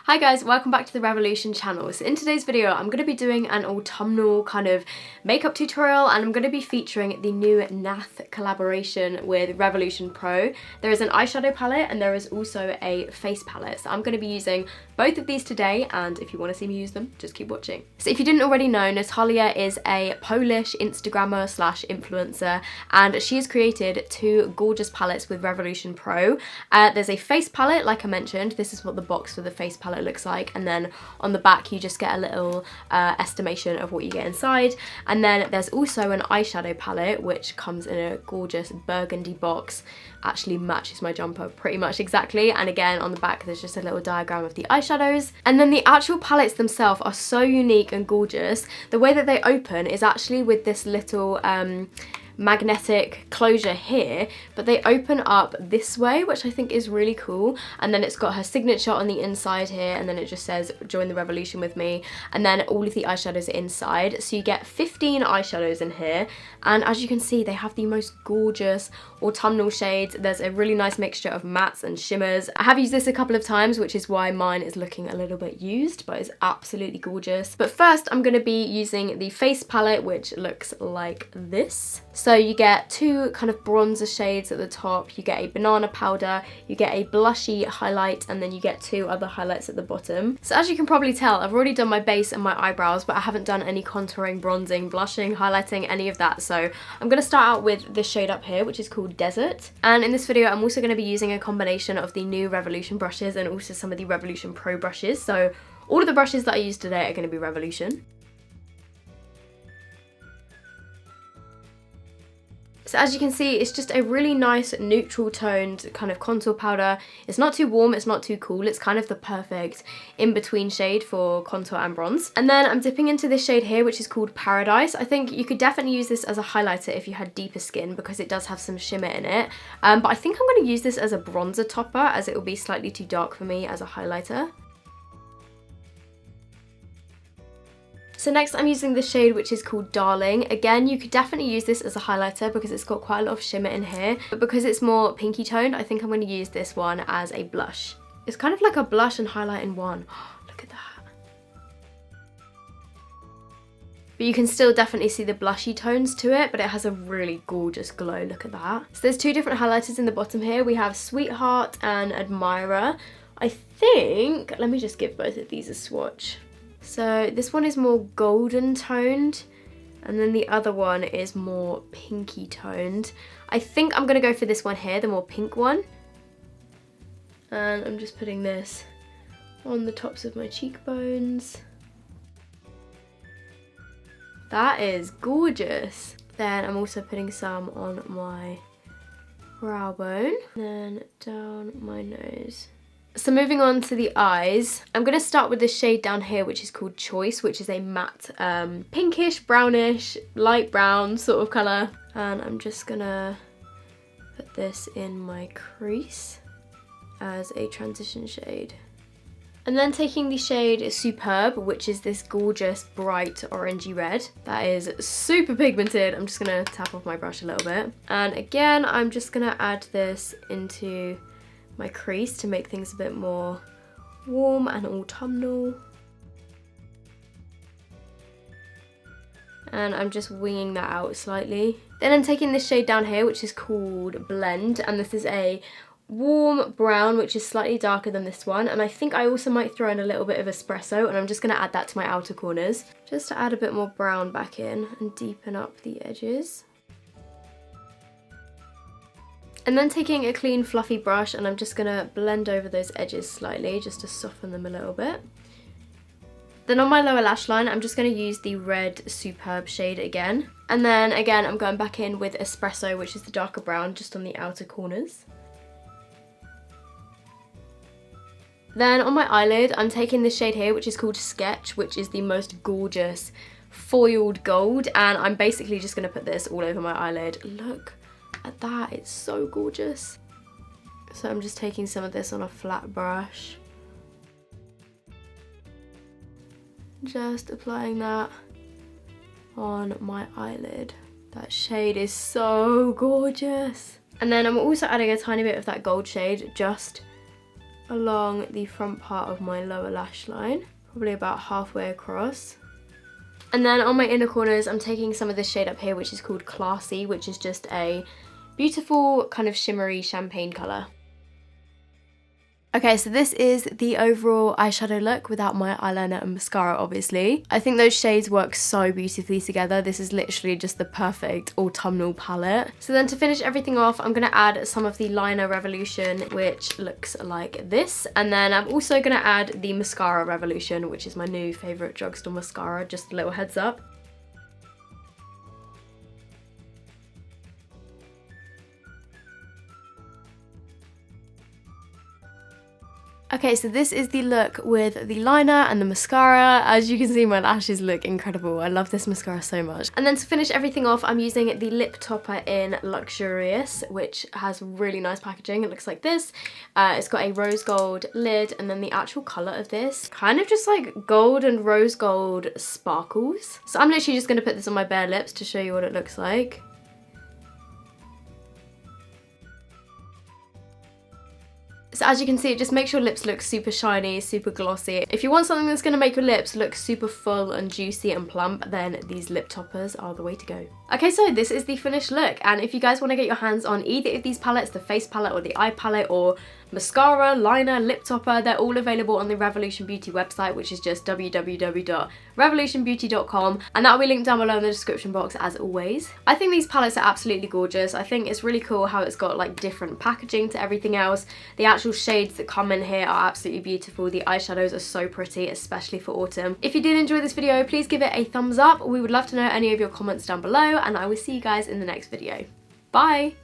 Hi guys, welcome back to the Revolution channel. So in today's video I'm going to be doing an autumnal kind of makeup tutorial, and I'm going to be featuring the new Nath collaboration with Revolution Pro. There is an eyeshadow palette and there is also a face palette. So I'm going to be using both of these today, and if you want to see me use them, just keep watching. So if you didn't already know, Natalia is a Polish Instagrammer slash influencer, and she has created two gorgeous palettes with Revolution Pro. There's a face palette, like I mentioned. This is what the box for the face palette looks like, and then on the back you just get a little estimation of what you get inside. And then there's also an eyeshadow palette which comes in a gorgeous burgundy box, actually matches my jumper pretty much exactly, and again on the back there's just a little diagram of the eyeshadows. And then the actual palettes themselves are so unique and gorgeous. The way that they open is actually with this little magnetic closure here, but they open up this way, which I think is really cool. And then it's got her signature on the inside here, and then it just says join the revolution with me, and then all of the eyeshadows are inside. So you get 15 eyeshadows in here, and as you can see they have the most gorgeous autumnal shades. There's a really nice mixture of mattes and shimmers. I have used this a couple of times, which is why mine is looking a little bit used, but it's absolutely gorgeous. But first I'm going to be using the face palette, which looks like this. So you get two kind of bronzer shades at the top, you get a banana powder, you get a blushy highlight, and then you get two other highlights at the bottom. So as you can probably tell, I've already done my base and my eyebrows, but I haven't done any contouring, bronzing, blushing, highlighting, any of that. So I'm going to start out with this shade up here, which is called Desert. And in this video I'm also going to be using a combination of the new Revolution brushes and also some of the Revolution Pro brushes. So all of the brushes that I use today are going to be Revolution. So as you can see, it's just a really nice neutral toned kind of contour powder. It's not too warm, it's not too cool. It's kind of the perfect in-between shade for contour and bronze. And then I'm dipping into this shade here, which is called Paradise. I think you could definitely use this as a highlighter if you had deeper skin, because it does have some shimmer in it. But I think I'm going to use this as a bronzer topper, as it will be slightly too dark for me as a highlighter. So next I'm using the shade which is called Darling. Again, you could definitely use this as a highlighter because it's got quite a lot of shimmer in here, but because it's more pinky toned, I think I'm going to use this one as a blush. It's kind of like a blush and highlight in one. Look at that. But you can still definitely see the blushy tones to it, but it has a really gorgeous glow. Look at that. So there's two different highlighters in the bottom here. We have Sweetheart and Admirer. I think, let me just give both of these a swatch. So this one is more golden toned, and then the other one is more pinky toned. I think I'm going to go for this one here, the more pink one. And I'm just putting this on the tops of my cheekbones. That is gorgeous. Then I'm also putting some on my brow bone, and then down my nose. So moving on to the eyes, I'm going to start with this shade down here, which is called Choice, which is a matte pinkish, brownish, light brown sort of colour. And I'm just going to put this in my crease as a transition shade. And then taking the shade Superb, which is this gorgeous bright orangey red. That is super pigmented. I'm just going to tap off my brush a little bit. And again, I'm just going to add this into my crease to make things a bit more warm and autumnal. And I'm just winging that out slightly. Then I'm taking this shade down here, which is called Blend, and this is a warm brown, which is slightly darker than this one. And I think I also might throw in a little bit of espresso, and I'm just going to add that to my outer corners, just to add a bit more brown back in and deepen up the edges. And then taking a clean fluffy brush, and I'm just going to blend over those edges slightly just to soften them a little bit. Then on my lower lash line, I'm just going to use the red Superb shade again. And then again, I'm going back in with Espresso, which is the darker brown, just on the outer corners. Then on my eyelid, I'm taking this shade here, which is called Sketch, which is the most gorgeous foiled gold. And I'm basically just going to put this all over my eyelid. Look at that, it's so gorgeous. So I'm just taking some of this on a flat brush, just applying that on my eyelid. That shade is so gorgeous. And then I'm also adding a tiny bit of that gold shade just along the front part of my lower lash line, probably about halfway across. And then on my inner corners, I'm taking some of this shade up here, which is called Classy, which is just a beautiful kind of shimmery champagne colour. Okay, so this is the overall eyeshadow look without my eyeliner and mascara, obviously. I think those shades work so beautifully together. This is literally just the perfect autumnal palette. So then to finish everything off, I'm going to add some of the Liner Revolution, which looks like this. And then I'm also going to add the Mascara Revolution, which is my new favourite drugstore mascara, just a little heads up. Okay, so this is the look with the liner and the mascara. As you can see, my lashes look incredible. I love this mascara so much. And then to finish everything off, I'm using the lip topper in Luxurious, which has really nice packaging. It looks like this. It's got a rose gold lid, and then the actual colour of this, kind of just like gold and rose gold sparkles. So I'm literally just going to put this on my bare lips to show you what it looks like. So as you can see, it just makes your lips look super shiny, super glossy. If you want something that's going to make your lips look super full and juicy and plump, then these lip toppers are the way to go. Okay, so this is the finished look, and if you guys want to get your hands on either of these palettes, the face palette or the eye palette, or mascara, liner, lip topper, they're all available on the Revolution Beauty website, which is just www.revolutionbeauty.com, and that will be linked down below in the description box as always. I think these palettes are absolutely gorgeous. I think it's really cool how it's got like different packaging to everything else. The actual shades that come in here are absolutely beautiful. The eyeshadows are so pretty, especially for autumn. If you did enjoy this video, please give it a thumbs up. We would love to know any of your comments down below, and I will see you guys in the next video. Bye!